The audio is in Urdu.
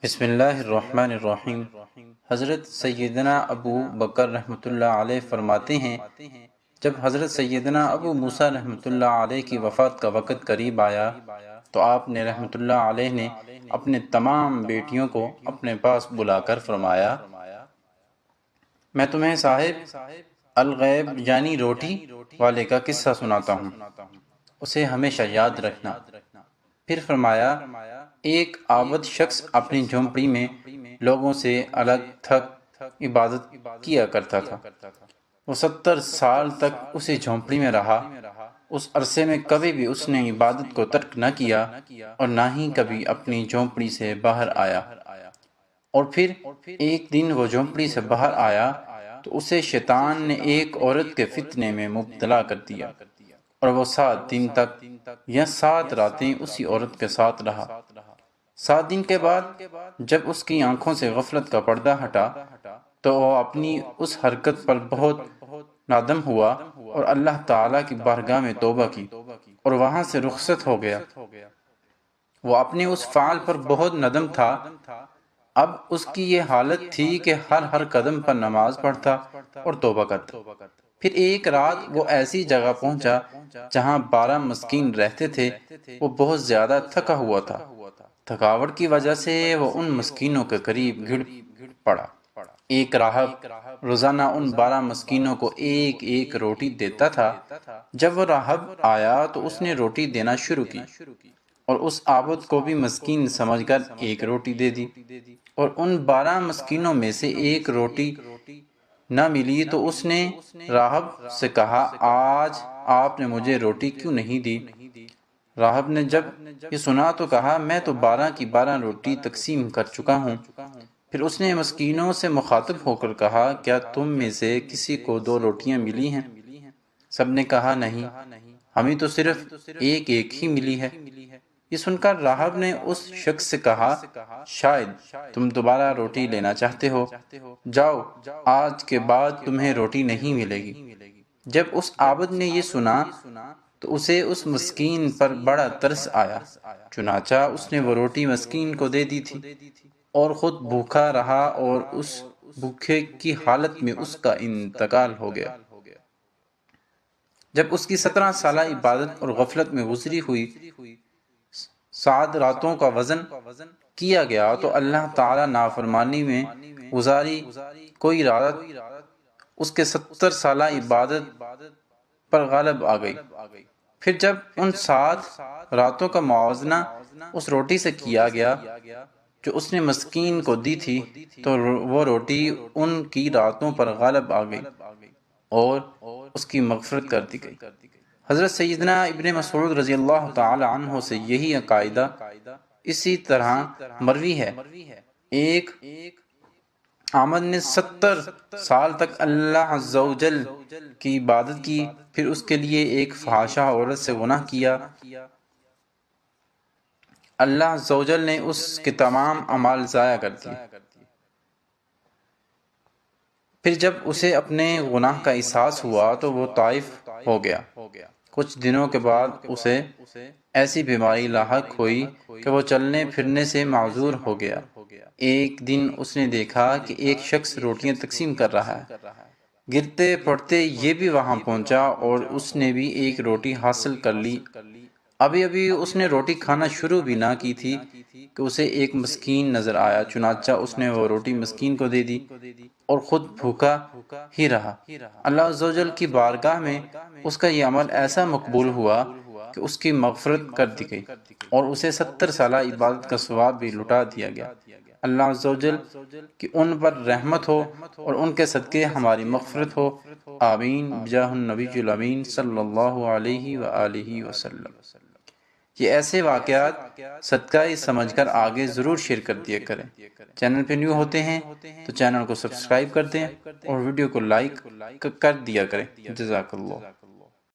بسم اللہ الرحمن الرحیم۔ حضرت سیدنا ابو بکر رحمۃ اللہ علیہ فرماتے ہیں، جب حضرت سیدنا ابو موسیٰ رحمۃ اللہ علیہ کی وفات کا وقت قریب آیا تو آپ نے رحمۃ اللہ علیہ نے اپنے تمام بیٹیوں کو اپنے پاس بلا کر فرمایا، میں تمہیں صاحب الغیب یعنی روٹی والے کا قصہ سناتا ہوں، اسے ہمیشہ یاد رکھنا۔ پھر فرمایا، ایک عابد شخص اپنی جھونپڑی میں لوگوں سے الگ تھک عبادت کیا کرتا تھا۔ وہ 70 سال تک اسی جھونپڑی میں رہا۔ اس عرصے میں کبھی بھی اس نے عبادت کو ترک نہ کیا اور نہ ہی کبھی اپنی جھونپڑی سے باہر آیا۔ اور پھر ایک دن وہ جھونپڑی سے باہر آیا تو اسے شیطان نے ایک عورت کے فتنے میں مبتلا کر دیا، اور وہ 7 دن تک یا 7 راتیں اسی عورت کے ساتھ رہا۔ 7 دن کے بعد جب اس کی آنکھوں سے غفلت کا پردہ ہٹا تو وہ اپنی اس حرکت پر بہت نادم ہوا اور اللہ تعالیٰ کی بارگاہ میں توبہ کی اور وہاں سے رخصت ہو گیا۔ وہ اپنے اس فعل پر بہت ندم تھا۔ اب اس کی یہ حالت تھی کہ ہر قدم پر نماز پڑھتا اور توبہ کرتا۔ پھر ایک رات وہ ایسی جگہ پہنچا جہاں 12 مسکین رہتے تھے۔ وہ بہت زیادہ تھکا ہوا تھا۔ تھکاوٹ کی وجہ سے وہ ان مسکینوں کے قریب گر پڑا۔ ایک راہب روزانہ ان 12 مسکینوں کو ایک ایک روٹی دیتا تھا۔ جب وہ راہب آیا تو اس نے روٹی دینا شروع کی اور اس عابد کو بھی مسکین سمجھ کر ایک روٹی دے دی، اور ان 12 مسکینوں میں سے ایک روٹی نہ ملی تو اس نے راہب سے کہا، آج آپ نے مجھے روٹی کیوں نہیں دی؟ راہب نے جب یہ سنا تو کہا، میں تو 12 کی 12 روٹی تقسیم کر چکا ہوں۔ پھر اس نے مسکینوں سے مخاطب ہو کر کہا، کیا تم میں سے کسی کو 2 روٹیاں ملی ہیں؟ سب نے کہا، نہیں، ہمیں تو صرف ایک ایک ہی ملی ہے۔ یہ سن کر راہب نے اس شخص سے کہا، شاید تم دوبارہ روٹی لینا چاہتے ہو، جاؤ، آج کے بعد تمہیں روٹی نہیں ملے گی۔ جب اس عابد نے یہ سنا تو اسے اس مسکین پر بڑا ترس آیا، چنانچہ اس نے وہ روٹی مسکین کو دے دی تھی اور خود بھوکا رہا، اور اس بھوکے کی حالت میں اس کا انتقال ہو گیا۔ جب اس کی 17 سالہ عبادت اور غفلت میں گزری ہوئی 7 راتوں کا وزن کیا گیا تو اللہ تعالیٰ نافرمانی میں گزاری کوئی رات اس کے 70 سالہ عبادت پر غالب آ گئی۔ پھر جب ان 7 راتوں کا موازنہ اس روٹی سے کیا گیا جو اس نے مسکین کو دی تھی تو وہ روٹی ان کی راتوں پر غالب آ گئی اور اس کی مغفرت کر دی گئی۔ حضرت سیدنا ابن مسعود رضی اللہ تعالی عنہ سے یہی عقائدہ اسی طرح مروی ہے۔ ایک عامد نے 70 سال تک اللہ عز و جل کی عبادت کی، پھر اس کے لیے ایک فحاشہ عورت سے گناہ کیا۔ اللہ عز و جل نے اس کے تمام اعمال ضائع کر دیے۔ پھر جب اسے اپنے گناہ کا احساس ہوا تو وہ طائف ہو گیا۔ کچھ دنوں کے بعد اسے ایسی بیماری لاحق ہوئی کہ وہ چلنے پھرنے سے معذور ہو گیا۔ ایک دن اس نے دیکھا کہ ایک شخص روٹیاں تقسیم کر رہا ہے۔ گرتے پڑتے یہ بھی وہاں پہنچا اور اس نے بھی ایک روٹی حاصل کر لی۔ ابھی اس نے روٹی کھانا شروع بھی نہ کی تھی کہ اسے ایک مسکین نظر آیا، چنانچہ اس نے وہ روٹی مسکین کو دے دی اور خود بھوکا ہی رہا۔ اللہ عز و جل کی بارگاہ میں اس کا یہ عمل ایسا مقبول ہوا کہ اس کی مغفرت کر دی گئی اور اسے 70 سالہ عبادت کا ثواب بھی لٹا دیا گیا۔ اللہ عز و جل کی ان پر رحمت ہو اور ان کے صدقے ہماری مغفرت ہو، آمین، بجاہ النبی الامین صلی اللہ علیہ وآلہ وسلم۔ یہ ایسے واقعات صدقہ سمجھ کر آگے ضرور شیئر کر دیا کریں۔ چینل پہ نیو ہوتے ہیں تو چینل کو سبسکرائب کر دیں اور ویڈیو کو لائک کر دیا کریں۔ جزاک اللہ۔